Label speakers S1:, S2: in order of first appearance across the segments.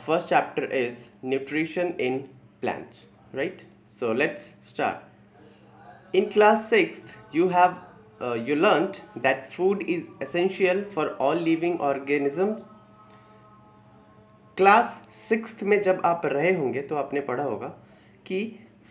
S1: First chapter is nutrition in plants, right? So let's start. In class 6th, you learnt that food is essential for all living organisms. Class 6th में जब आप रहे होंगे तो आपने पढ़ा होगा कि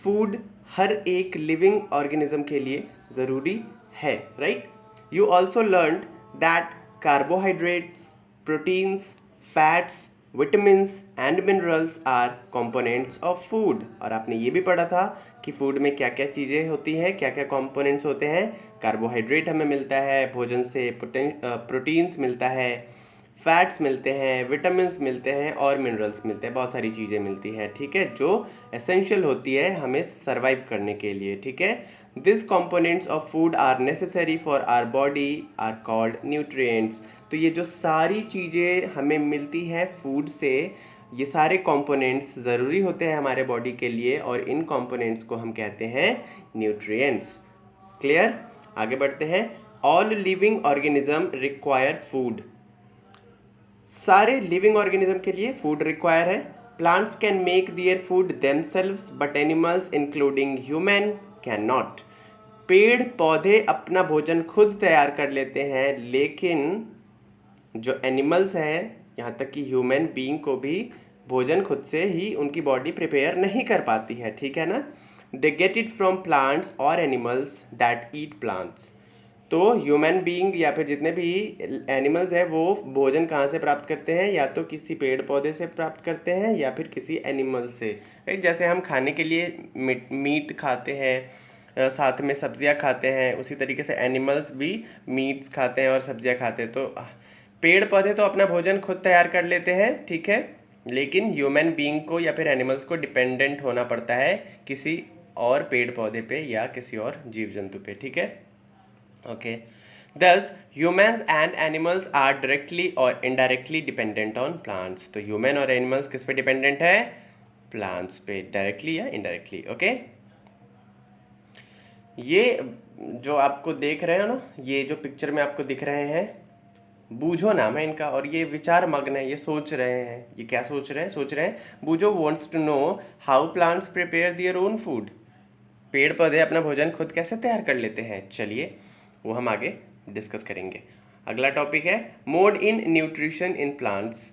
S1: फूड हर एक लिविंग ऑर्गेनिज्म के लिए ज़रूरी है, right? You also learned that carbohydrates, proteins, fats, vitamins and minerals are components of food. और आपने ये भी पढ़ा था कि फूड में क्या क्या चीज़ें होती हैं, क्या क्या कंपोनेंट्स होते हैं। कार्बोहाइड्रेट हमें मिलता है भोजन से, प्रोटीन्स मिलता है, फैट्स मिलते हैं, विटामिन्स मिलते हैं और मिनरल्स मिलते हैं, बहुत सारी चीज़ें मिलती हैं, ठीक है, जो एसेंशियल होती है हमें सर्वाइव करने के लिए, ठीक है। This components of food are necessary for our body are called nutrients. तो ये जो सारी चीज़ें हमें मिलती हैं फूड से, ये सारे कंपोनेंट्स ज़रूरी होते हैं हमारे बॉडी के लिए और इन कंपोनेंट्स को हम कहते हैं न्यूट्रिएंट्स। क्लियर? आगे बढ़ते हैं। All living organism require food. सारे लिविंग ऑर्गेनिज्म के लिए फूड रिक्वायर है। Plants can make their food themselves but animals including human can not. पेड़ पौधे अपना भोजन खुद तैयार कर लेते हैं, लेकिन जो एनिमल्स हैं, यहाँ तक कि ह्यूमन बीइंग को भी भोजन खुद से ही उनकी बॉडी प्रिपेयर नहीं कर पाती है, ठीक है ना। They get it from plants और एनिमल्स दैट ईट प्लांट्स। तो ह्यूमन बीइंग या फिर जितने भी एनिमल्स हैं वो भोजन कहाँ से प्राप्त करते हैं, या तो किसी पेड़ पौधे से प्राप्त करते हैं या फिर किसी एनिमल से, राइट। जैसे हम खाने के लिए मीट खाते हैं, साथ में सब्जियां खाते हैं, उसी तरीके से एनिमल्स भी मीट्स खाते हैं और सब्जियां खाते हैं। तो पेड़ पौधे तो अपना भोजन खुद तैयार कर लेते हैं, ठीक है, लेकिन ह्यूमन बीइंग को या फिर एनिमल्स को डिपेंडेंट होना पड़ता है किसी और पेड़ पौधे पे या किसी और जीव जंतु पे, ठीक है। Okay. Thus, humans and animals are directly or indirectly dependent on plants. तो human और animals किस पे dependent है? Plants पे, directly या indirectly. Okay? ये जो आपको देख रहे हो ना, ये जो पिक्चर में आपको दिख रहे हैं, बूझो नाम है इनका, और ये विचार मग्न है, ये सोच रहे हैं। ये क्या सोच रहे हैं? सोच रहे हैं बूझो wants to know how plants prepare their own food. पेड़ पौधे अपना भोजन खुद कैसे तैयार कर लेते हैं। चलिए वो हम आगे डिस्कस करेंगे। अगला टॉपिक है mode in nutrition in plants.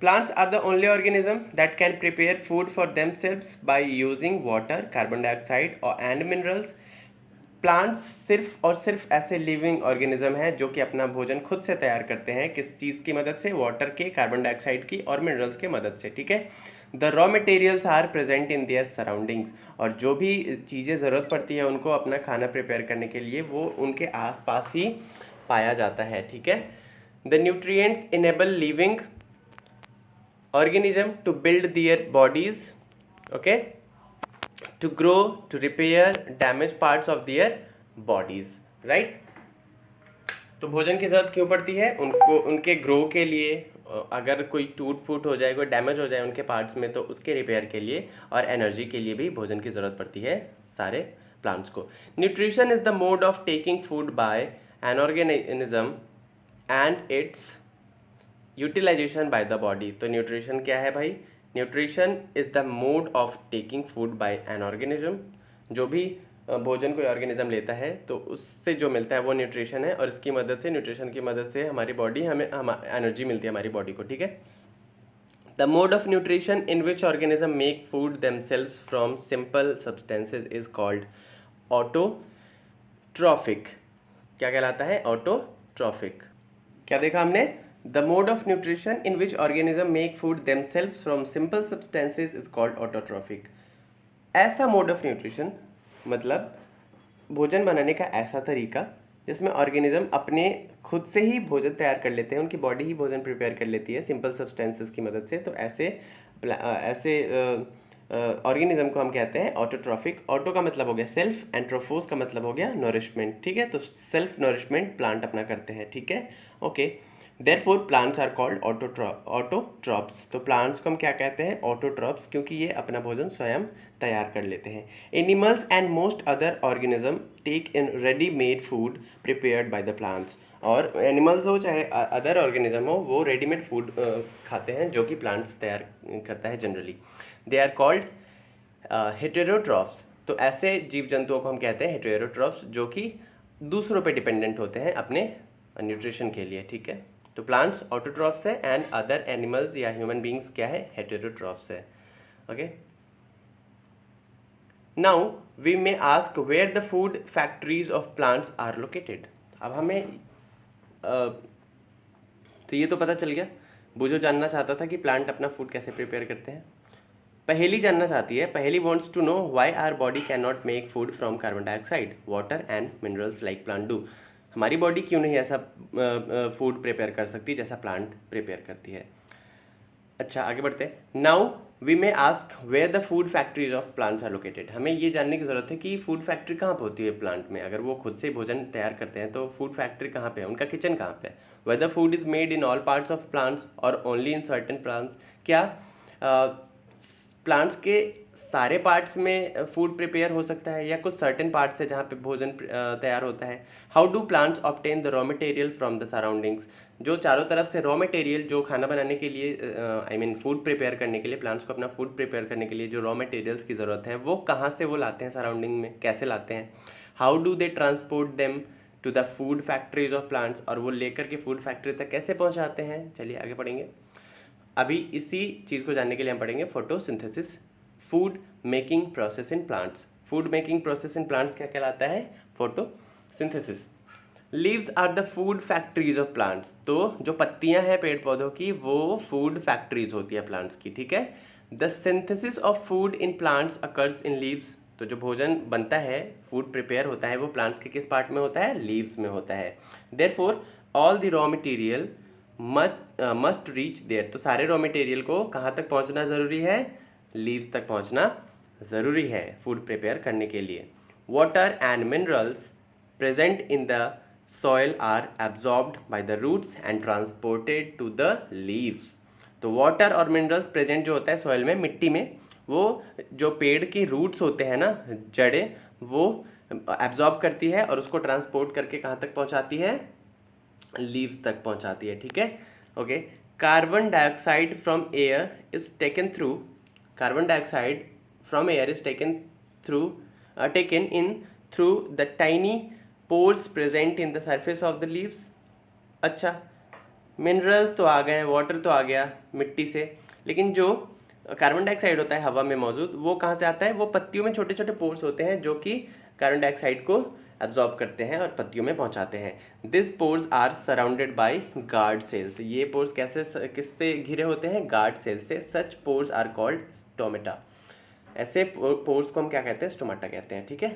S1: Plants are the only organism that can prepare food for themselves by using water, carbon dioxide and minerals. Plants सिर्फ और सिर्फ ऐसे लिविंग ऑर्गेनिज्म हैं जो कि अपना भोजन खुद से तैयार करते हैं। किस चीज़ की मदद से? वाटर के, कार्बन डाइऑक्साइड की और मिनरल्स के मदद से, ठीक है। The raw materials are present in their surroundings. और जो भी चीज़ें ज़रूरत पड़ती है उनको अपना खाना प्रिपेयर करने के लिए, वो उनके आसपास ही पाया जाता है, ठीक है। The nutrients enable living organism to build their bodies, okay, to grow, to repair damaged parts of their bodies, right? तो भोजन की ज़रूरत क्यों पड़ती है? उनको उनके ग्रो के लिए, अगर कोई टूट फूट हो जाए, कोई डैमेज हो जाए उनके पार्ट्स में, तो उसके रिपेयर के लिए और एनर्जी के लिए भी भोजन की ज़रूरत पड़ती है सारे प्लांट्स को। Nutrition is the mode of taking food by an organism and its utilization by the body. तो न्यूट्रिशन क्या है भाई? Nutrition is the mode of taking food by an organism. जो भी भोजन कोई ऑर्गेनिज्म लेता है तो उससे जो मिलता है वो न्यूट्रिशन है, और इसकी मदद से, न्यूट्रिशन की मदद से हमारी बॉडी, हमें एनर्जी मिलती है हमारी बॉडी को, ठीक है। The mode of nutrition in which organism make food themselves from simple substances is called autotrophic. क्या कहलाता है? ऑटोट्रॉफिक। क्या देखा हमने? The mode of nutrition in which organisms make food themselves from simple substances is called autotrophic. ऐसा mode of nutrition मतलब भोजन बनाने का ऐसा तरीका जिसमें ऑर्गेनिज्म अपने खुद से ही भोजन तैयार कर लेते हैं, उनकी बॉडी ही भोजन प्रिपेयर कर लेती है सिंपल सब्सटेंसेस की मदद से। तो ऐसे ऑर्गेनिज्म को हम कहते हैं ऑटोट्रॉफिक। ऑटो का मतलब हो गया सेल्फ, एंड ट्रोफोस का मतलब हो गया नरिशमेंट, ठीक है। तो सेल्फ नरिशमेंट प्लांट अपना करते हैं, ठीक है, okay. Therefore plants are called autotrophs. तो प्लांट्स को हम क्या कहते हैं? ऑटोट्रॉप्स, क्योंकि ये अपना भोजन स्वयं तैयार कर लेते हैं। Animals and most other organism take in ready made food prepared by the plants. और एनिमल्स हो चाहे अदर ऑर्गेनिज्म हो, वो रेडीमेड फूड खाते हैं जो कि प्लांट्स तैयार करता है generally. They are called heterotrophs. तो ऐसे जीव जंतुओं को हम कहते हैं हेटेरोट्रॉफ्स, जो कि दूसरों पे डिपेंडेंट होते हैं अपने न्यूट्रिशन के लिए, ठीक है। तो प्लांट्स ऑटोट्रॉफ्स है एंड अदर एनिमल्स या ह्यूमन बींग्स क्या है? हेटेरोट्रॉफ्स है। Okay, now we may ask where the food factories of plants are located. अब हमें तो ये तो पता चल गया। बुझो जानना चाहता था कि प्लांट अपना फूड कैसे प्रिपेयर करते हैं। पहेली जानना चाहती है। Paheli wants to know why our body can not make food from carbon dioxide, water and minerals like plant do. हमारी बॉडी क्यों नहीं ऐसा फूड प्रिपेयर कर सकती जैसा प्लांट प्रिपेयर करती है। अच्छा, आगे बढ़ते हैं। Now we may ask where the food factories of plants are located. हमें ये जानने की ज़रूरत है कि फूड फैक्ट्री कहाँ पे होती है प्लांट में। अगर वो खुद से भोजन तैयार करते हैं तो फूड फैक्ट्री कहाँ पे है, उनका किचन कहाँ पे है। Whether food is made in all parts of plants और ओनली इन सर्टेन प्लांट्स। क्या प्लांट्स के सारे पार्ट्स में फूड प्रिपेयर हो सकता है या कुछ सर्टेन पार्ट्स है जहाँ पे भोजन तैयार होता है। How do plants obtain the raw material from the surroundings. जो चारों तरफ से रॉ मटेरियल जो खाना बनाने के लिए आई मीन फूड प्रिपेयर करने के लिए, प्लांट्स को अपना फूड प्रिपेयर करने के लिए जो रॉ मटेरियल्स की ज़रूरत है वो कहाँ से वो लाते हैं, सराउंडिंग में कैसे लाते हैं। How do they transport them to the food factories of plants, और वो लेकर के फूड फैक्ट्री तक कैसे पहुँचाते हैं। चलिए आगे पढ़ेंगे। अभी इसी चीज़ को जानने के लिए हम पढ़ेंगे photosynthesis, food making process in plants. Food making process in plants क्या कहलाता है? Photosynthesis. Leaves are the food factories of plants. तो जो पत्तियां हैं पेड़ पौधों की वो फूड फैक्ट्रीज होती है प्लांट्स की, ठीक है। The synthesis of food in plants occurs in leaves. तो जो भोजन बनता है, फूड प्रिपेयर होता है, वो प्लांट्स के किस पार्ट में होता है? लीव्स में होता है। Therefore all the raw material must reach there. तो सारे रॉ मटेरियल को कहाँ तक पहुँचना ज़रूरी है? लीव्स तक पहुँचना ज़रूरी है फूड प्रिपेयर करने के लिए। Water and minerals present in the soil are absorbed by the roots and transported to the leaves. तो वाटर और मिनरल्स प्रेजेंट जो होता है सॉइल में, मिट्टी में, वो जो पेड़ के रूट्स होते हैं ना, जड़ें, वो एब्जॉर्ब करती है और उसको ट्रांसपोर्ट करके कहाँ तक पहुँचाती है? लीव्स तक पहुंचाती है, ठीक है। Okay, carbon dioxide from air is taken through, carbon dioxide from air is taken in through the tiny pores present in the surface of the leaves. अच्छा, मिनरल्स तो आ गए, वाटर तो आ गया मिट्टी से, लेकिन जो कार्बन डाइऑक्साइड होता है हवा में मौजूद, वो कहाँ से आता है? वो पत्तियों में छोटे छोटे पोर्स होते हैं जो कि कार्बन डाइऑक्साइड को एब्जॉर्ब करते हैं और पत्तियों में पहुंचाते हैं। This pores are surrounded by guard cells. ये पोर्स कैसे किससे घिरे होते हैं? गार्ड सेल्स से। Such pores are called stomata. ऐसे पोर्स को हम क्या कहते हैं? स्टोमेटा कहते हैं, ठीक है।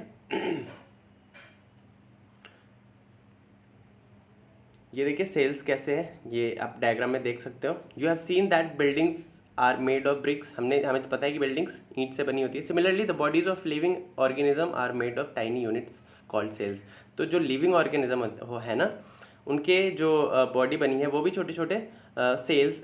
S1: ये देखिए सेल्स कैसे है, ये आप डायग्राम में देख सकते हो। You have seen that buildings are made of bricks. हमें तो पता है कि बिल्डिंग्स ईंट से बनी होती है। Similarly the bodies of living organism are made of tiny units called cells. तो जो लिविंग ऑर्गेनिज्म हो है ना, उनके जो बॉडी बनी है वो भी छोटे छोटे सेल्स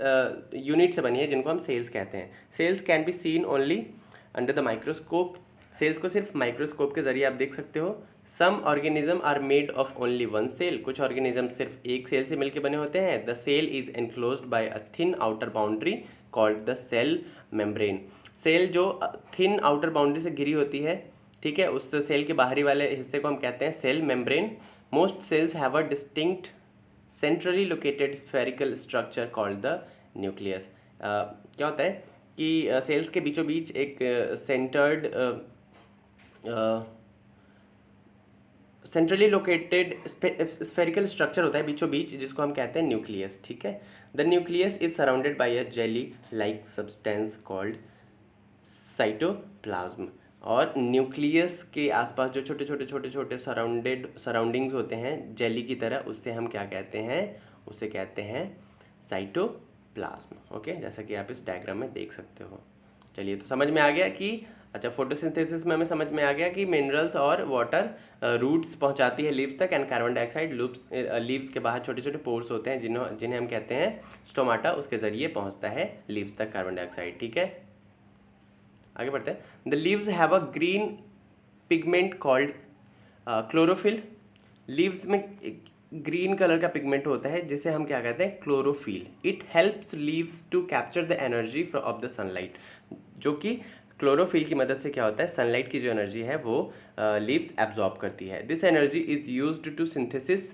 S1: यूनिट से बनी है जिनको हम सेल्स कहते हैं। Cells can be seen only under the microscope. Cells को सिर्फ माइक्रोस्कोप के जरिए आप देख सकते हो। Some organism are made of only one cell. कुछ ऑर्गेनिज्म सिर्फ एक सेल से मिलकर बने होते हैं। The cell is enclosed by a thin outer boundary called the cell membrane. Cell जो थिन आउटर बाउंड्री से घिरी होती है, ठीक है, उस सेल के बाहरी वाले हिस्से को हम कहते हैं cell membrane. Most cells have a distinct centrally located spherical structure called the nucleus. क्या होता है कि सेल्स के बीचों बीच एक centred centrally located spherical structure होता है बीचों बीच, जिसको हम कहते हैं न्यूक्लियस, ठीक है। The nucleus is surrounded by a jelly like substance called cytoplasm. और न्यूक्लियस के आसपास जो छोटे छोटे सराउंडिंग्स होते हैं जेली की तरह, उससे हम क्या कहते हैं? उसे कहते हैं साइटोप्लाज्म। ओके, जैसा कि आप इस डायग्राम में देख सकते हो। चलिए, तो समझ में आ गया कि अच्छा, फोटोसिंथेसिस में हमें समझ में आ गया कि मिनरल्स और वाटर रूट्स पहुंचाती है लीव्स तक, एंड कार्बन डाइऑक्साइड लीव्स के बाहर छोटे छोटे पोर्स होते हैं जिन्हें हम कहते हैं स्टोमाटा, उसके जरिए पहुंचता है लीव्स तक कार्बन डाइऑक्साइड। ठीक है, आगे बढ़ते हैं। The leaves have a green pigment called chlorophyll. Leaves में ग्रीन कलर का पिगमेंट होता है जिसे हम क्या कहते हैं, chlorophyll. It helps leaves to capture the energy of the sunlight, जो कि क्लोरोफिल की मदद से क्या होता है, सनलाइट की जो एनर्जी है वो लीव्स एब्जॉर्ब करती है। This energy is used to synthesis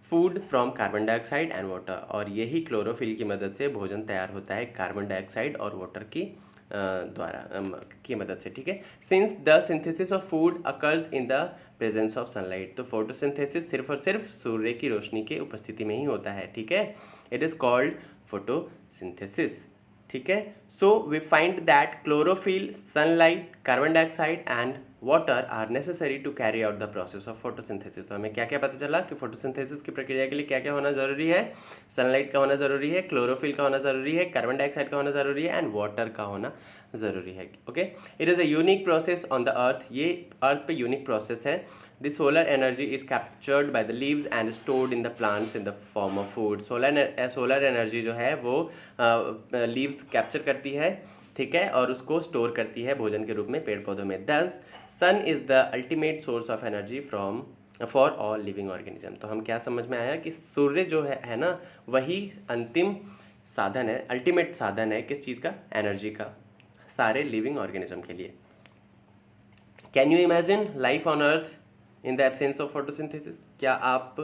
S1: food from carbon dioxide and water, और यही क्लोरोफिल की मदद से भोजन तैयार होता है कार्बन डाइऑक्साइड और वाटर की द्वारा की मदद से। ठीक है, since the synthesis of food occurs in the presence of sunlight, तो फोटोसिंथेसिस सिर्फ और सिर्फ सूर्य की रोशनी के उपस्थिति में ही होता है। ठीक है, इट इज कॉल्ड फोटोसिंथेसिस। ठीक है, so we find that chlorophyll, sunlight, carbon dioxide and water are necessary to carry out the process of photosynthesis. तो हमें क्या क्या पता चला कि फोटोसिंथेसिस की प्रक्रिया के लिए क्या क्या होना जरूरी है, सनलाइट का होना जरूरी है, क्लोरोफिल का होना जरूरी है, कार्बन डाइऑक्साइड का होना जरूरी है, एंड वाटर का होना जरूरी है। Okay, it is a unique process on the अर्थ, ये अर्थ पे यूनिक प्रोसेस है। The solar energy is captured by the leaves and stored in the plants in the form of food. Solar energy जो है वो लीव्स कैप्चर करती है, ठीक है, और उसको स्टोर करती है भोजन के रूप में पेड़ पौधों में। Thus sun is the ultimate source of energy from for all living organisms. तो हम क्या समझ में आया कि सूर्य जो है ना, वही अंतिम साधन है, अल्टीमेट साधन है किस चीज़ का, एनर्जी का, सारे लिविंग ऑर्गेनिज्म के लिए। Can you imagine life on earth in the absence of photosynthesis? क्या आप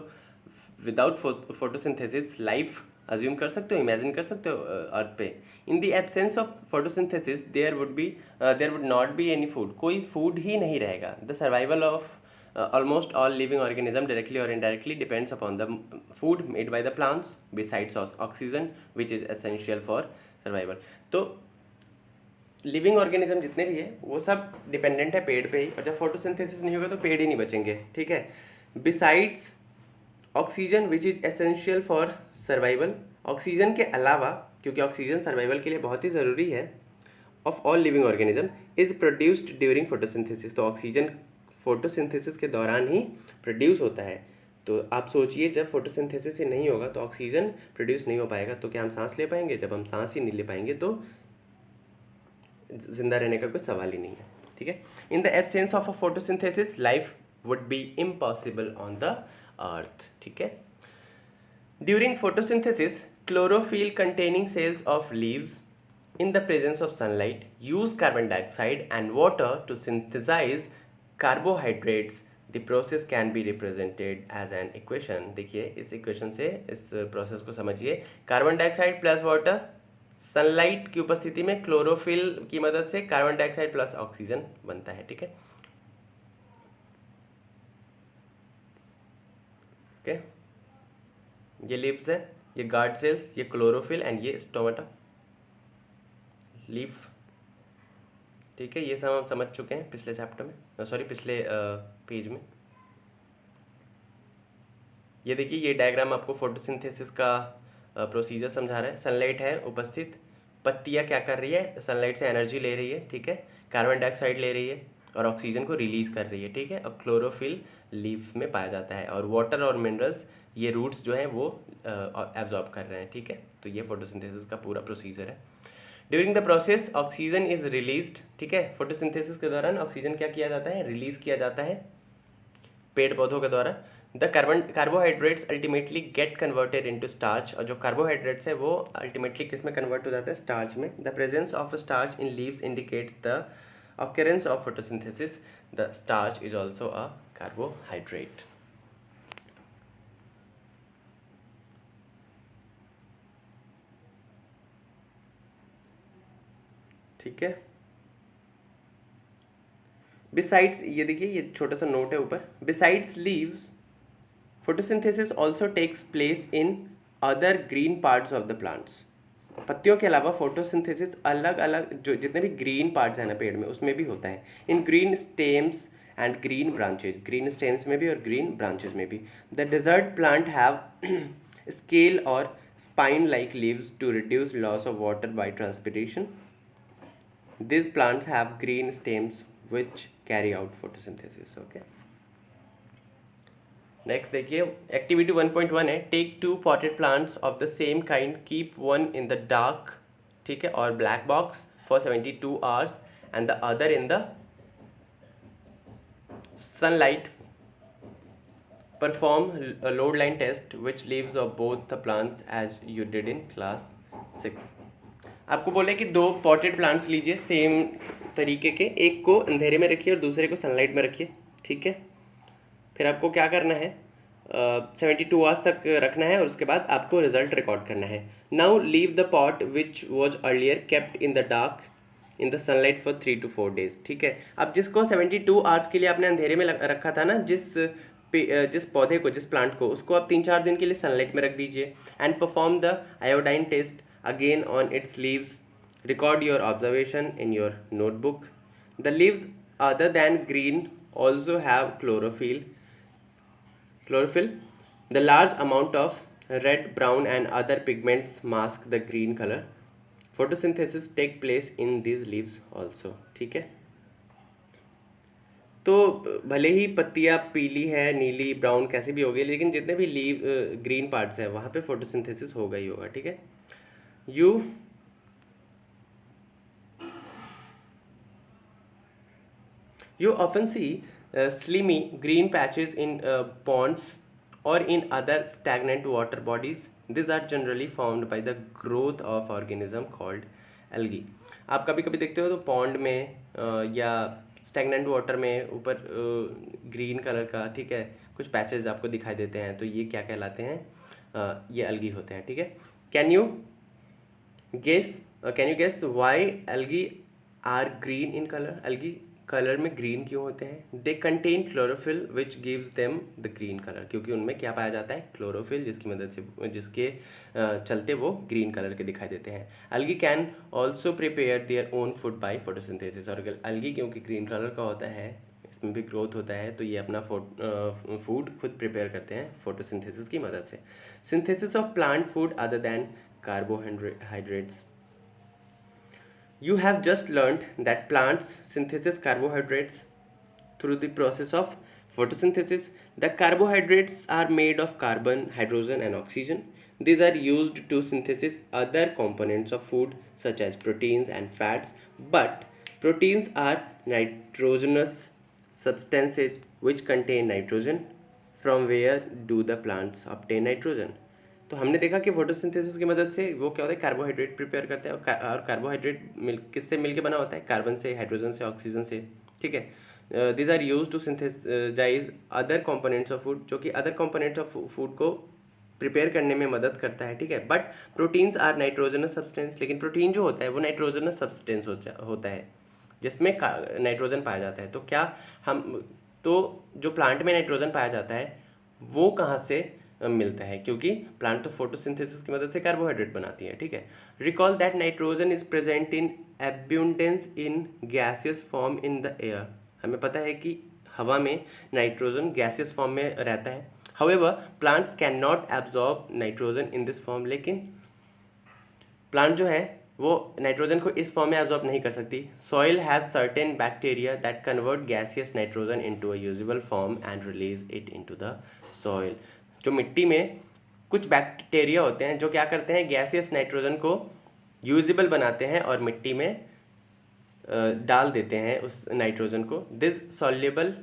S1: विदाउट फोटोसिंथेसिस लाइफ अज्यूम कर सकते हो, इमेजिन कर सकते हो अर्थ पे? In the absence of photosynthesis there would not be any food, कोई फूड ही नहीं रहेगा। The survival of almost all living organism directly or indirectly depends upon the food made by the plants besides oxygen which is essential for survival। तो living organism जितने भी है वो सब डिपेंडेंट है पेड़ पे ही, और जब फोटोसिंथेसिस नहीं होगा तो पेड़ ही नहीं बचेंगे। ठीक है, besides oxygen which is essential for survival, oxygen के अलावा, क्योंकि ऑक्सीजन सर्वाइवल के लिए बहुत ही ज़रूरी है, of all living organism is produced during photosynthesis. तो ऑक्सीजन फोटोसिंथेसिस के दौरान ही प्रोड्यूस होता है। तो आप सोचिए, जब फोटोसिंथेसिस ही नहीं होगा तो ऑक्सीजन प्रोड्यूस नहीं हो पाएगा, तो क्या हम सांस ले पाएंगे? जब हम सांस ही नहीं ले पाएंगे तो जिंदा रहने का कोई सवाल ही नहीं है। ठीक है, in the absence of a photosynthesis life would be impossible on the earth. ठीक है, during photosynthesis chlorophyll containing cells of leaves in the presence of sunlight use carbon dioxide and water to synthesize carbohydrates. The process can be represented as an equation। देखिए, इस equation से इस process को समझिए। Carbon dioxide plus water, sunlight की उपस्थिति में chlorophyll की मदद से कार्बन डाइऑक्साइड प्लस ऑक्सीजन बनता है। ठीक है, ओके, ये लीव्स है, ये गार्ड सेल्स, ये क्लोरोफिल एंड ये स्टोमाटा लीफ। ठीक है, ये सब हम समझ चुके हैं पिछले चैप्टर में, सॉरी पिछले पेज में। ये देखिए, ये डायग्राम आपको फोटोसिंथेसिस का प्रोसीजर समझा रहा है। सनलाइट है उपस्थित, पत्तियाँ क्या कर रही है, सनलाइट से एनर्जी ले रही है, ठीक है, कार्बन डाइऑक्साइड ले रही है और ऑक्सीजन को रिलीज कर रही है। ठीक है, और क्लोरोफिल लीफ में पाया जाता है, और वाटर और मिनरल्स ये रूट्स जो हैं वो एब्जॉर्ब कर रहे हैं। ठीक है, तो ये फोटोसिंथेसिस का पूरा प्रोसीजर है। During the process oxygen is released. ठीक है, फोटोसिंथेसिस के दौरान ऑक्सीजन क्या किया जाता है, रिलीज किया जाता है पेड़ पौधों के द्वारा। The carbohydrates ultimately get converted into starch, और जो कार्बोहाइड्रेट्स है वो अल्टीमेटली किस में कन्वर्ट हो जाता है, स्टार्च में। The presence of starch in leaves indicates the occurrence of photosynthesis. The starch is also a carbohydrate। ठीक है, बिसाइड्स, ये देखिए, ये छोटा सा नोट है ऊपर, besides leaves photosynthesis also takes place in other green parts of the plants. पत्तियों के अलावा फोटोसिंथेसिस अलग अलग जो जितने भी ग्रीन पार्ट्स हैं ना पेड़ में, उसमें भी होता है। In green stems and green branches, green stems में भी और ग्रीन ब्रांचेज में भी। The desert plant have scale और spine like leaves to reduce loss of water by transpiration. These plants have green stems which carry out photosynthesis. Okay. Next देखिए activity 1.1 है, take 2 potted plants of the same kind, keep one in the dark, ठीक है, और black box for 72 hours and the other in the sunlight, perform iodine test which leaves of both the plants as you did in class 6। आपको बोले कि 2 potted plants लीजिए same तरीके के, एक को अंधेरे में रखिए और दूसरे को सनलाइट में रखिए, ठीक है। फिर आपको क्या करना है, 72 आवर्स तक रखना है और उसके बाद आपको रिजल्ट रिकॉर्ड करना है। Now leave the pot which was earlier kept in the dark in the sunlight for 3 to 4 days, ठीक है। अब जिसको 72 आवर्स के लिए आपने अंधेरे में रखा था ना, जिस पौधे को, जिस प्लांट को, उसको आप 3-4 दिन के लिए सनलाइट में रख दीजिए and perform the iodine test again on its leaves, record your observation in your notebook. The leaves other than green also have chlorophyll. The large amount of red, brown and other pigments mask the green color. Photosynthesis take place in these leaves also, ठीक है। तो भले ही पत्तियाँ पीली है, नीली, brown कैसे भी होगी, लेकिन जितने भी लीव ग्रीन पार्ट्स हैं वहाँ पे फोटोसिंथेसिस होगा ही होगा, ठीक है। You often see slimy green patches in ponds or in other stagnant water bodies. These are generally formed by the growth of organism called algae. आप कभी कभी देखते हो तो पॉन्ड में या स्टैगनेंट वाटर में ऊपर ग्रीन कलर का, ठीक है, कुछ पैचेस आपको दिखाई देते हैं, तो ये क्या कहलाते हैं, ये algae होते हैं, ठीक है। Can you guess why algae are green in colour? algae colour में ग्रीन क्यों होते हैं? They contain chlorophyll which gives them the green colour, क्योंकि उनमें क्या पाया जाता है, क्लोरोफिल, जिसकी मदद से, जिसके चलते वो ग्रीन कलर के दिखाई देते हैं। algae can also prepare their own food by photosynthesis, और algae क्योंकि ग्रीन कलर का होता है, इसमें भी ग्रोथ होता है, तो ये अपना फूड खुद प्रिपेयर करते हैं फोटोसिंथेसिस की मदद से। Synthesis of plant food other than carbohydrates. You have just learned that plants synthesize carbohydrates through the process of photosynthesis. The carbohydrates are made of carbon, hydrogen and oxygen. These are used to synthesize other components of food such as proteins and fats. But proteins are nitrogenous substances which contain nitrogen. From where do the plants obtain nitrogen? तो हमने देखा कि photosynthesis की मदद से वो क्या होता है, कार्बोहाइड्रेट प्रिपेयर करते हैं, और कार्बोहाइड्रेट किससे मिलके बना होता है, कार्बन से, हाइड्रोजन से, ऑक्सीजन से, ठीक है। This are use to synthesise other components of food, जो कि अदर कंपोनेंट्स ऑफ फूड को प्रिपेयर करने में मदद करता है, ठीक है। But proteins are nitrogenous substance, लेकिन प्रोटीन जो होता है वो नाइट्रोजनस सब्सटेंस होता है, जिसमें नाइट्रोजन पाया जाता है। तो जो प्लांट में नाइट्रोजन पाया जाता है वो कहाँ से मिलता है, क्योंकि प्लांट तो फोटोसिंथेसिस की मदद से कार्बोहाइड्रेट बनाती है, ठीक है। Recall that nitrogen is present in abundance in gaseous form in the air. हमें पता है कि हवा में नाइट्रोजन गैसियस फॉर्म में रहता है। However plants can not absorb nitrogen in this form, लेकिन प्लांट जो है वो नाइट्रोजन को इस फॉर्म में एब्जॉर्ब नहीं कर सकती। Soil has certain bacteria that convert gaseous nitrogen into a usable form and release it into the soil. जो मिट्टी में कुछ बैक्टीरिया होते हैं जो क्या करते हैं, गैसियस नाइट्रोजन को यूजेबल बनाते हैं और मिट्टी में डाल देते हैं उस नाइट्रोजन को। This soluble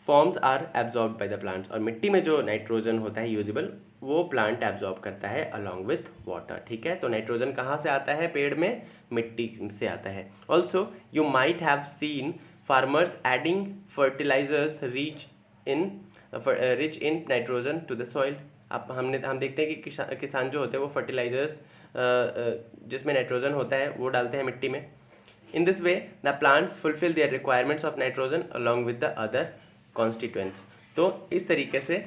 S1: forms are absorb by the plants, और मिट्टी में जो नाइट्रोजन होता है यूजेबल वो प्लांट एब्जॉर्ब करता है अलॉन्ग विथ वाटर, ठीक है। तो नाइट्रोजन कहाँ से आता है पेड़ में, मिट्टी से आता है। Also you might have seen farmers adding fertilisers rich in nitrogen to the soil. हम देखते हैं कि किसान जो होते हैं वो फर्टिलाइजर्स जिसमें नाइट्रोजन होता है वो डालते हैं मिट्टी में। In this way the plants fulfil there requirements of nitrogen along with the other constituents. तो इस तरीके से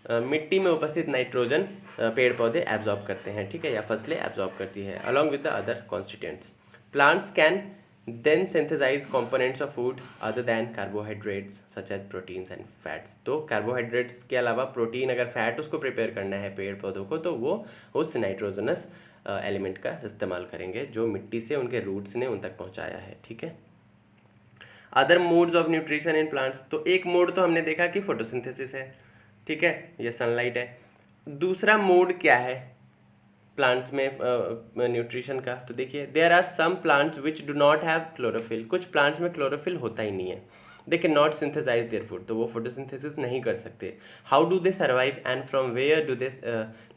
S1: मिट्टी में उपस्थित नाइट्रोजन पेड़ पौधे एब्जॉर्ब करते हैं, ठीक है, या फसलें एब्जॉर्ब करती है along with the other constituents. Plants can then synthesize components of food other than carbohydrates such as proteins and fats। तो कार्बोहाइड्रेट्स के अलावा प्रोटीन अगर फैट उसको प्रिपेयर करना है पेड़ पौधों को, तो वो उस नाइट्रोजनस एलिमेंट का इस्तेमाल करेंगे जो मिट्टी से उनके रूट्स ने उन तक पहुंचाया है, ठीक है। Other modes of nutrition in plants, तो एक मोड तो हमने देखा कि फोटोसिंथेसिस है, ठीक है, ये सनलाइट है। दूसरा मोड क्या है प्लांट्स में न्यूट्रिशन का, तो देखिए there are some plants which do not have chlorophyll, कुछ प्लांट्स में क्लोरोफिल होता ही नहीं है, they can not synthesise their food, तो वो फोटोसिंथेसिस नहीं कर सकते। How do they survive and from where do they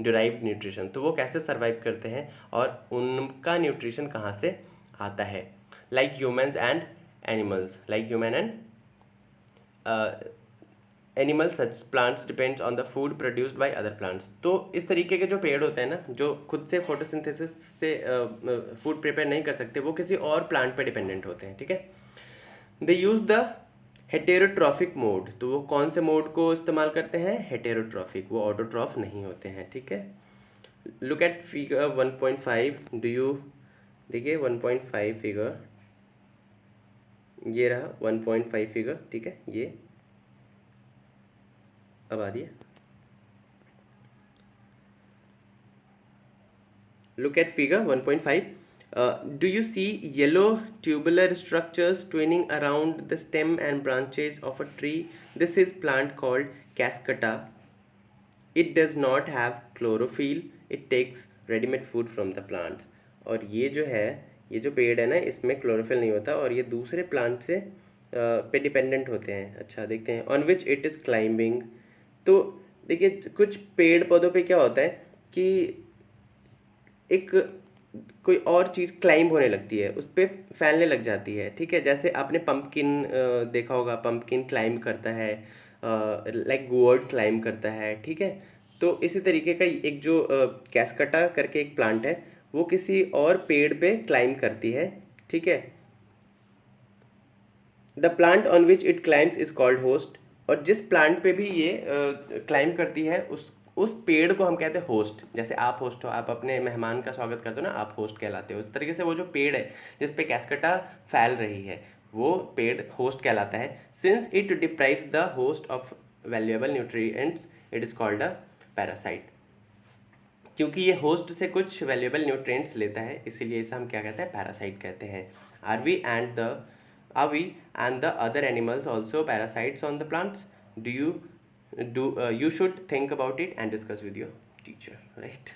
S1: derive nutrition, तो वो कैसे सर्वाइव करते हैं और उनका न्यूट्रिशन कहाँ से आता है। Like humans and animals, like human and animal such plants depends on the food produced by other plants, तो इस तरीके के जो पेड़ होते हैं ना, जो खुद से फोटोसिंथेसिस से फूड प्रिपेयर नहीं कर सकते, वो किसी और प्लांट पे डिपेंडेंट होते हैं, ठीक है। दे यूज द हेटेरोट्रॉफिक मोड, तो वो कौन से मोड को इस्तेमाल करते हैं, हेटेरोट्रॉफिक, वो ऑटोट्रॉफ नहीं होते हैं, ठीक है। Look at figure 1.5, do you, देखिए 1.5 फिगर, ये रहा 1.5 फिगर, ठीक है, ये अब आ रही है। Look at figure 1.5. Do you see yellow tubular structures twining around the stem and branches of a tree? This is plant called cascata. It does not have chlorophyll. It takes ready-made food from the plants. और ये जो है, ये जो पेड़ है ना, इसमें क्लोरोफिल नहीं होता और ये दूसरे प्लांट से पे डिपेंडेंट होते हैं। अच्छा देखते हैं, on which it is climbing, तो देखिए कुछ पेड़ पौधों पे क्या होता है कि एक कोई और चीज़ क्लाइंब होने लगती है, उस पर फैलने लग जाती है, ठीक है। जैसे आपने पंपकिन देखा होगा, पंपकिन क्लाइंब करता है, लाइक गोर्ड क्लाइंब करता है, ठीक है। तो इसी तरीके का एक जो कैस्कटा करके एक प्लांट है, वो किसी और पेड़ पे क्लाइंब करती है, ठीक है। The plant on which it climbs is called host, और जिस प्लांट पे भी ये क्लाइंब करती है उस पेड़ को हम कहते हैं होस्ट। जैसे आप होस्ट हो, आप अपने मेहमान का स्वागत करते हो ना, आप होस्ट कहलाते हो। इस तरीके से वो जो पेड़ है जिस पे कैस्कटा फैल रही है, वो पेड़ होस्ट कहलाता है। Since it deprives the host of valuable nutrients, it is called a parasite. क्योंकि ये होस्ट से कुछ वैल्यूएबल न्यूट्रिएंट्स लेता है, इसीलिए इसे हम क्या कहते हैं, पैरासाइट कहते हैं। Are we and the other animals also parasites on the plants? You should think about it and discuss with your teacher, right?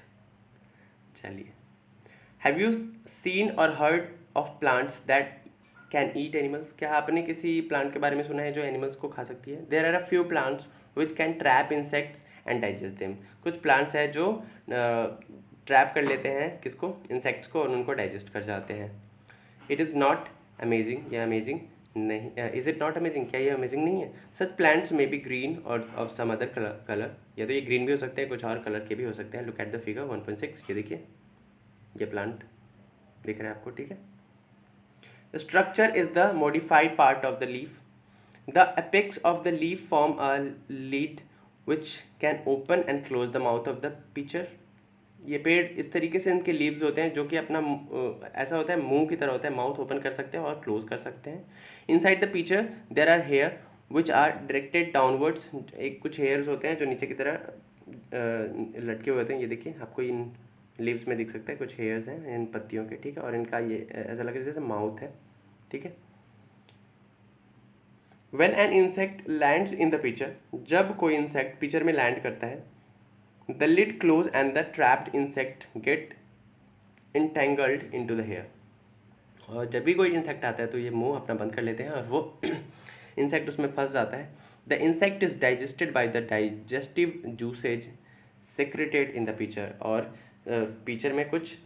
S1: चलिए, have you seen or heard of plants that can eat animals? क्या आपने किसी plant के बारे में सुना है जो एनिमल्स को खा सकती है? There are a few plants which can trap insects and digest them. कुछ प्लांट्स हैं जो ट्रैप कर लेते हैं किसको, इंसेक्ट्स को, और उनको डाइजेस्ट कर जाते हैं। इट इज़ नॉट अमेजिंग, यह अमेजिंग नहीं, इज़ इट नॉट अमेजिंग, क्या ये अमेजिंग नहीं है? सच प्लांट्स मे बी ग्रीन और ऑफ सम अदर कलर, या तो ये ग्रीन भी हो सकते हैं, कुछ और कलर के भी हो सकते हैं। लुक एट द फिगर 1.6, ये देखिए, ये प्लांट दिख रहा है आपको, ठीक है। The structure is the modified part of the leaf, the apex of the leaf form a lead which can open and close the mouth of the picture. ये पेड़ इस तरीके से इनके लीव्स होते हैं जो कि अपना ऐसा होता है, मुंह की तरह होता है, माउथ ओपन कर सकते हैं और क्लोज कर सकते हैं। Inside the picture there are hair which are directed downwards, एक कुछ हेयर्स होते हैं जो नीचे की तरह लटके हुए होते हैं। ये देखिए, आपको इन लीव्स में दिख सकता है कुछ हेयर्स हैं इन पत्तियों के, ठीक है, और इनका ये ऐसा लग रहा है जैसे माउथ है, ठीक है। When an insect lands in the picture, जब कोई इंसेक्ट पिक्चर में लैंड करता है, the lid close and the trapped insect get entangled into the hair, और जब भी कोई इंसेक्ट आता है तो ये मुंह अपना बंद कर लेते हैं और वो इंसेक्ट उसमें फंस जाता है। The insect is digested by the digestive juices secreted in the picture, और पिक्चर में कुछ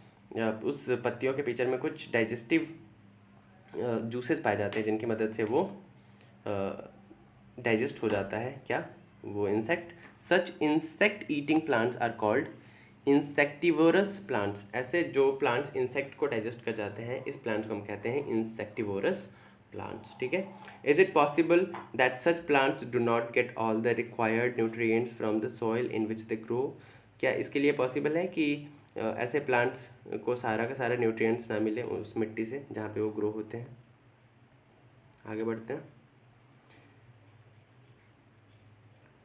S1: उस पत्तियों के पिक्चर में कुछ डाइजेस्टिव जूसेस पाए जाते हैं जिनकी मदद से वो डाइजेस्ट हो जाता है, क्या, वो insect. Such insect eating plants are called insectivorous plants, ऐसे जो प्लांट्स इंसेक्ट को डाइजेस्ट कर जाते हैं, इस प्लांट्स को हम कहते हैं इंसेक्टिवोरस प्लांट्स, ठीक है। Is it possible that such plants do not get all the required nutrients from the soil in which they grow? क्या इसके लिए पॉसिबल है कि ऐसे प्लांट्स को सारा का सारा न्यूट्रिएंट्स ना मिले उस मिट्टी से जहाँ पे वो ग्रो होते हैं? आगे बढ़ते हैं।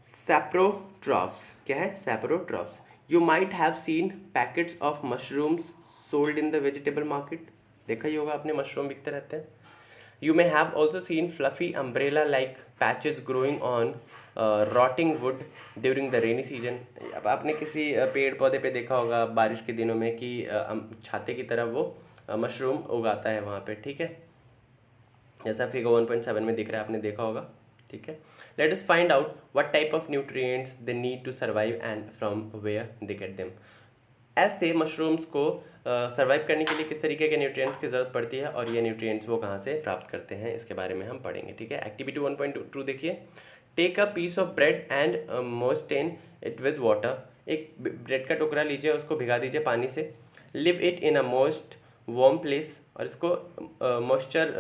S1: सैप्रोट्रॉफ्स क्या है? सैप्रोट्रॉफ्स, You might have seen packets of mushrooms sold in the vegetable market. देखा ही होगा आपने, मशरूम बिकते रहते हैं. You may have also seen fluffy umbrella-like patches growing on rotting wood during the rainy season. अब आपने किसी पेड़ पौधे पे देखा होगा बारिश के दिनों में कि छाते की तरह वो मशरूम उगाता है वहाँ पे, ठीक है, जैसा फिगर 1.7 में दिख रहा है, आपने देखा होगा, ठीक है. Let us find out what type of nutrients they need to survive and from where they get them. ऐसे मशरूम्स को सर्वाइव करने के लिए किस तरीके के न्यूट्रिएंट्स की ज़रूरत पड़ती है और ये न्यूट्रिएंट्स वो कहाँ से प्राप्त करते हैं, इसके बारे में हम पढ़ेंगे, ठीक है. एक्टिविटी 1.2 देखिए. Take a piece of bread and moisten it with water. एक ब्रेड का टुकड़ा लीजिए, उसको भिगा दीजिए पानी से. Leave it in a moist warm place, और इसको मॉइस्चर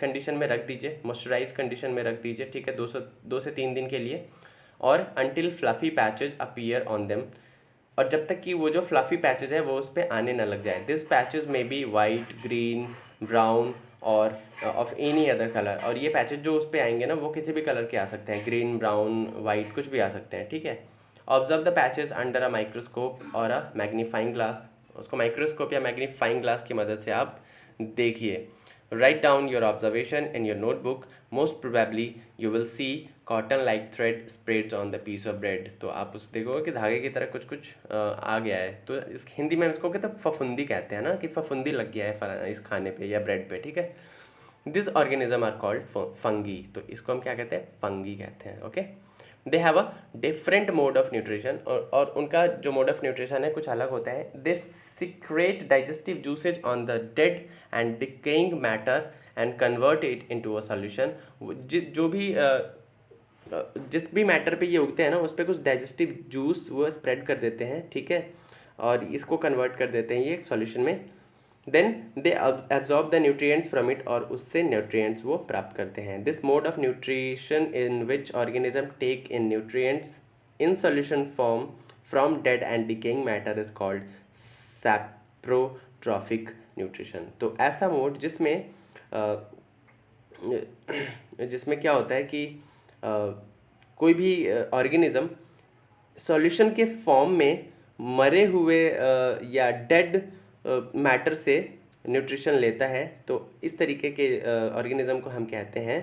S1: कंडीशन में रख दीजिए, मॉइस्चराइज कंडीशन में रख दीजिए, ठीक है, 2 से 3 दिन के लिए. और until fluffy patches appear on them, और जब तक कि वो जो फ्लफी पैचेज है वो उस पर आने ना लग जाए. दिस पैचेज में बी वाइट, ग्रीन, ब्राउन और ऑफ एनी अदर कलर. और ये पैचेज जो उस पर आएंगे ना वो किसी भी कलर के आ सकते हैं, ग्रीन, ब्राउन, वाइट, कुछ भी आ सकते हैं, ठीक है. Observe the patches under a microscope और अ मैग्नीफाइंग ग्लास. उसको माइक्रोस्कोप या मैग्नीफाइंग ग्लास की मदद से आप देखिए. Write down your observation in your notebook. Most probably you will see cotton like thread spreads on the piece of bread. तो आप उस देखोगे कि धागे की तरह कुछ कुछ आ गया है. तो इस हिंदी में इसको कहते हैं फफूंदी, कहते हैं ना कि फफूंदी लग गया है इस खाने पे या ब्रेड पे, ठीक है. This organism are called fungi. तो इसको हम क्या कहते हैं, फंगी कहते हैं, okay. They have a different mode of nutrition, और उनका जो मोड ऑफ न्यूट्रिशन है कुछ अलग होता है. They secrete digestive juices on the dead and decaying matter and convert it into a solution. जो भी जिस भी मैटर पे ये उगते हैं ना उस पर कुछ डाइजेस्टिव जूस वो स्प्रेड कर देते हैं, ठीक है, और इसको कन्वर्ट कर देते हैं ये एक सॉल्यूशन में. Then they absorb the nutrients from it, और उससे न्यूट्रिएंट्स वो प्राप्त करते हैं. This mode of nutrition in which organism take in nutrients in solution form from dead and decaying matter is called saprotrophic nutrition. तो ऐसा mode जिसमें जिसमें क्या होता है कि कोई भी ऑर्गेनिज्म सॉल्यूशन के फॉर्म में मरे हुए या डेड मैटर से न्यूट्रिशन लेता है, तो इस तरीके के ऑर्गेनिज्म को हम कहते हैं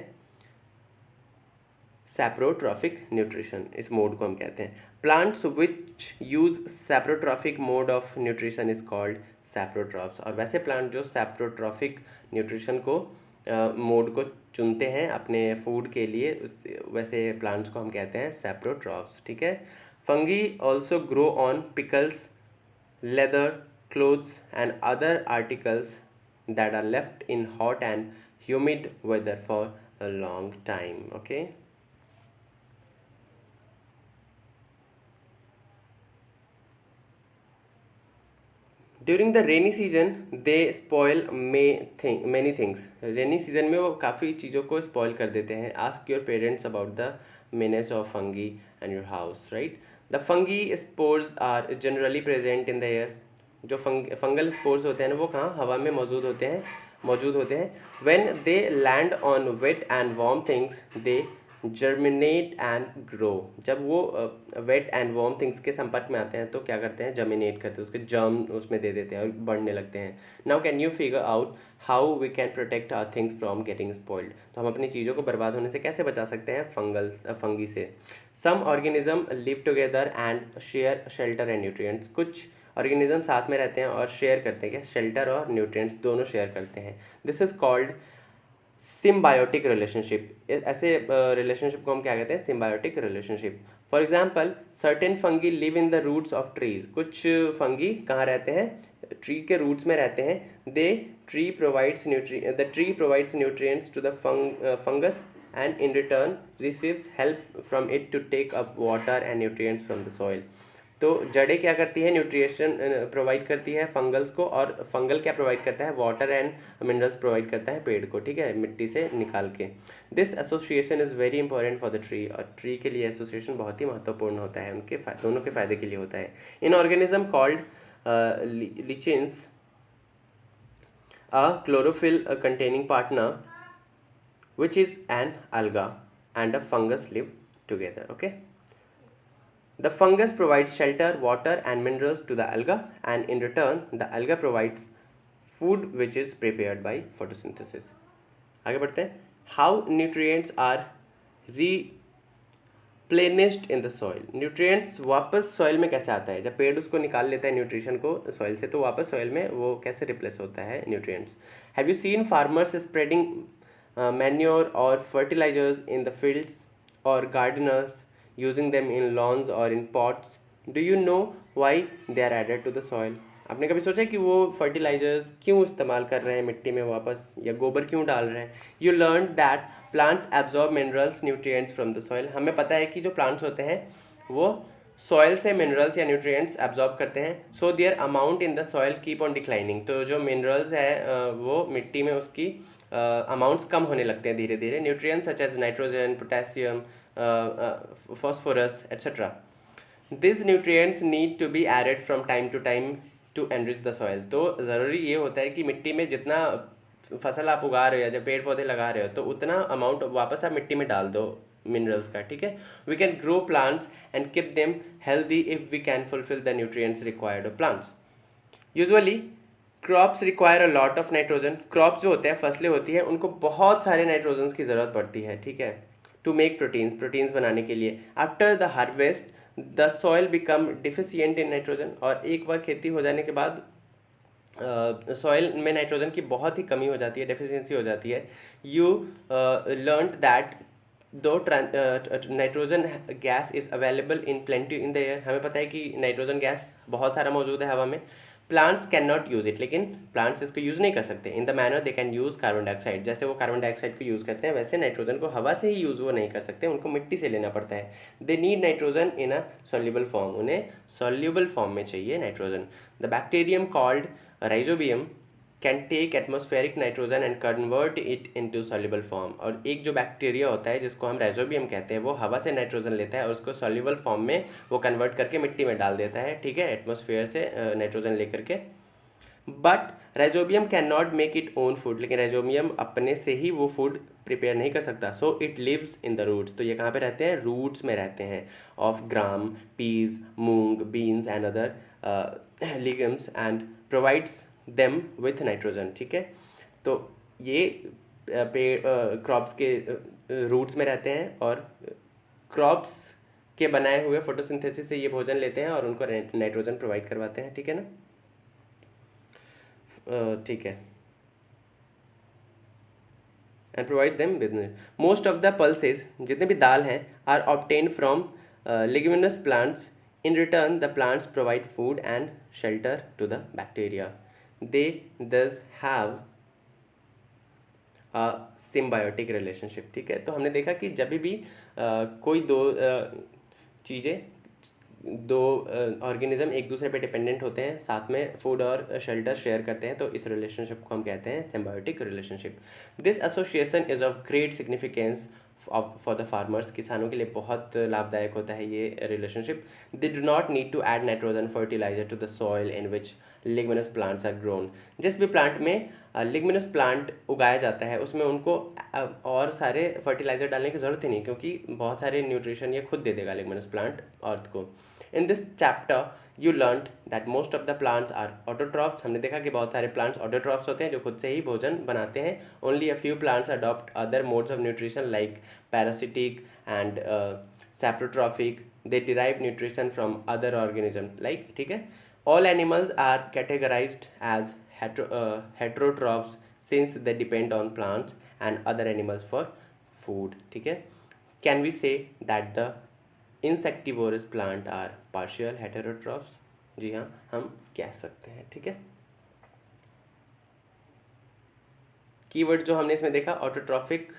S1: सैप्रोट्रॉफिक न्यूट्रिशन. इस मोड को हम कहते हैं. Plants which use saprotrophic mode of nutrition is called saprotrophs. और वैसे प्लांट जो सैप्रोट्रॉफिक न्यूट्रिशन को मोड को चुनते हैं अपने फूड के लिए, वैसे प्लांट्स को हम कहते हैं सैप्रोट्रॉफ्स, ठीक है. Fungi also grow on pickles, leather, clothes and other articles that are left in hot and humid weather for a long time, okay. During the rainy season they spoil many things. Rainy season में वो काफ़ी चीज़ों को spoil कर देते हैं. Ask your parents about the menace of fungi and your house, right. The fungi spores are generally present in the air. जो fungal spores होते हैं ना वो कहाँ, हवा में मौजूद होते हैं. When they land on wet and warm things they germinate and grow. जब वो वेट एंड वार्म थिंग्स के संपर्क में आते हैं तो क्या करते हैं, जर्मिनेट करते हैं, उसके जर्म उसमें दे देते हैं और बढ़ने लगते हैं. Now can you figure out how we can protect our things from getting spoiled. तो हम अपनी चीज़ों को बर्बाद होने से कैसे बचा सकते हैं फंगी से. Some organism live together and share shelter and nutrients. कुछ ऑर्गेनिज्म साथ में रहते हैं और शेयर करते हैं, क्या, शेल्टर और न्यूट्रिएंट्स दोनों शेयर करते हैं. This is called symbiotic relationship. ऐसे रिलेशनशिप को हम क्या कहते हैं, symbiotic relationship. For example certain fungi live in the roots of trees. कुछ फंगी कहाँ रहते हैं, ट्री के रूट्स में रहते हैं. The tree provides nutrients to the fungus and in return receives help from it to take up water and nutrients from the soil. तो जड़ें क्या करती है, न्यूट्रिशन प्रोवाइड करती है फंगल्स को, और फंगल क्या प्रोवाइड करता है, वाटर एंड मिनरल्स प्रोवाइड करता है पेड़ को, ठीक है, मिट्टी से निकाल के. This association is very important for the tree. और ट्री के लिए एसोसिएशन बहुत ही महत्वपूर्ण होता है, उनके दोनों के फायदे के लिए होता है. In organism called lichens a chlorophyll containing partner which is an alga and a fungus live together, okay. The fungus provides shelter, water and minerals to the alga, and in return the alga provides food which is prepared by photosynthesis. आगे बढ़ते हैं. How nutrients are replenished in the soil. Nutrients वापस soil में कैसे आता है? जब पेड़ उसको निकाल लेता है न्यूट्रिशन को soil से, तो वापस soil में वो कैसे रिप्लेस होता है nutrients? Have you seen farmers spreading manure or fertilizers in the fields, or gardeners using them in lawns or in pots? Do you know why they are added to the soil? आपने कभी सोचा कि वो fertilisers क्यों इस्तेमाल कर रहे हैं मिट्टी में वापस, या गोबर क्यों डाल रहे हैं? You learn that plants absorb minerals nutrients from the soil. हमें पता है कि जो प्लांट्स होते हैं वो सॉइल से मिनरल्स या न्यूट्रिएंट्स एब्जॉर्ब करते हैं. So their amount in the soil keep on declining. तो जो मिनरल्स है वो मिट्टी में उसकी अमाउंट्स कम होने लगते हैं धीरे धीरे. Nutrients such as nitrogen, potassium, phosphorus, etc. These nutrients need to be added from time to time to enrich the soil. तो ज़रूरी ये होता है कि मिट्टी में जितना फसल आप उगा रहे हो, जब पेड़ पौधे लगा रहे हो, तो उतना अमाउंट वापस आप मिट्टी में डाल दो मिनरल्स का. ठीक है. We can grow plants and keep them healthy if we can fulfil the nutrients required of plants. Usually crops require a lot of nitrogen. Crops जो होते हैं, फसलें होती हैं, उनको बहुत सारे नाइट्रोजन की ज़रूरत पड़ती है. ठीक है. टू मेक प्रोटीन्स बनाने के लिए. After the harvest the soil become deficient in nitrogen. और एक बार खेती हो जाने के बाद सॉइल में नाइट्रोजन की बहुत ही कमी हो जाती है, डेफिशिएंसी हो जाती है. यू लर्न दैट दो nitrogen gas is available in plenty in the air. हमें पता है कि नाइट्रोजन गैस बहुत सारा मौजूद है हवा में. Plants can not use it. लेकिन प्लांट्स इसको यूज़ नहीं कर सकते. In the manner they can use carbon dioxide. जैसे वो कार्बन डाइऑक्साइड को यूज़ करते हैं, वैसे नाइट्रोजन को हवा से ही यूज़ वो नहीं कर सकते, उनको मिट्टी से लेना पड़ता है. They need nitrogen in a soluble form. उन्हें सॉल्युबल फॉर्म में चाहिए nitrogen. The bacterium called rhizobium can take atmospheric nitrogen and convert it into soluble form. और एक जो बैक्टीरिया होता है जिसको हम राइजोबियम कहते हैं, वो हवा से नाइट्रोजन लेता है और उसको सॉल्युबल फॉर्म में वो कन्वर्ट करके मिट्टी में डाल देता है. ठीक है. एटमॉस्फेयर से नाइट्रोजन लेकर के. But rhizobium can not make it own food. लेकिन राइजोबियम अपने से ही वो फूड प्रिपेयर नहीं कर सकता. So it lives in the roots. तो ये कहाँ पे रहते हैं? रूट्स में रहते हैं of gram, peas, moong, beans and other legumes and provides them with nitrogen. ठीक है. तो ये क्रॉप्स के रूट्स में रहते हैं और क्रॉप्स के बनाए हुए फोटोसिंथेसिस से ये भोजन लेते हैं और उनको नाइट्रोजन प्रोवाइड करवाते हैं. ठीक है ना. ठीक है. And provide them with. Most of the pulses, जितने भी दाल हैं, are obtain from leguminous plants. In return the plants provide food and shelter to the bacteria. They thus have a symbiotic relationship. ठीक है. तो हमने देखा कि जब भी कोई दो चीज़ें, दो ऑर्गेनिज्म एक दूसरे पे डिपेंडेंट होते हैं, साथ में फूड और शेल्टर शेयर करते हैं, तो इस रिलेशनशिप को हम कहते हैं symbiotic relationship. This association is of great significance for the farmers. किसानों के लिए बहुत लाभदायक होता है ये relationship. They do not need to add nitrogen fertiliser to the soil in which leguminous plants are grown. जिस भी प्लांट में लिग्मिनस प्लांट उगाया जाता है उसमें उनको और सारे फर्टिलाइजर डालने की ज़रूरत ही नहीं, क्योंकि बहुत सारे न्यूट्रिशन ये खुद दे देगा लिग्मिनस प्लांट अर्थ को. In this chapter you learn that most of the plants are autotrophs. हमने देखा कि बहुत सारे प्लांट्स ऑटोट्रॉफ्स होते हैं जो खुद से ही भोजन बनाते हैं. Only a few plants adopt other modes of nutrition like parasitic and saprotrophic. They derive nutrition from other organism like. ठीक है. All animals are categorised as heterotrophs since they depend on plants and other animals for food. ठीक है. Can we say that the insectivorous plant are partial heterotrophs? जी हाँ, हम कह सकते हैं. ठीक है. कीवर्ड जो हमने इसमें देखा, autotrophic,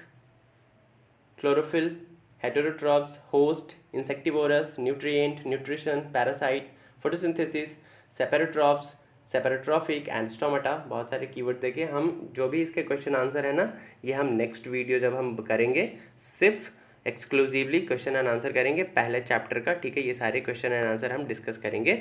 S1: chlorophyll, heterotrophs, host, insectivorous, nutrient, nutrition, parasite, photosynthesis, saprotrophs, saprotrophic and stomata. बहुत सारे कीवर्ड देखे. हम जो भी इसके क्वेश्चन आंसर है ना, ये हम नेक्स्ट वीडियो जब हम करेंगे सिर्फ एक्सक्लूसिवली क्वेश्चन एंड आंसर करेंगे पहले चैप्टर का. ठीक है. ये सारे क्वेश्चन एंड आंसर हम डिस्कस करेंगे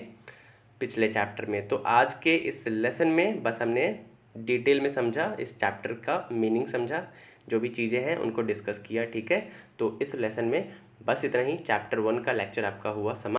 S1: पिछले चैप्टर में. तो आज के इस लेसन में बस हमने डिटेल में समझा, इस चैप्टर का मीनिंग समझा, जो भी चीज़ें हैं उनको डिस्कस किया. ठीक है. तो इस लेसन में बस इतना ही. चैप्टर 1 का लेक्चर आपका हुआ समाप्त.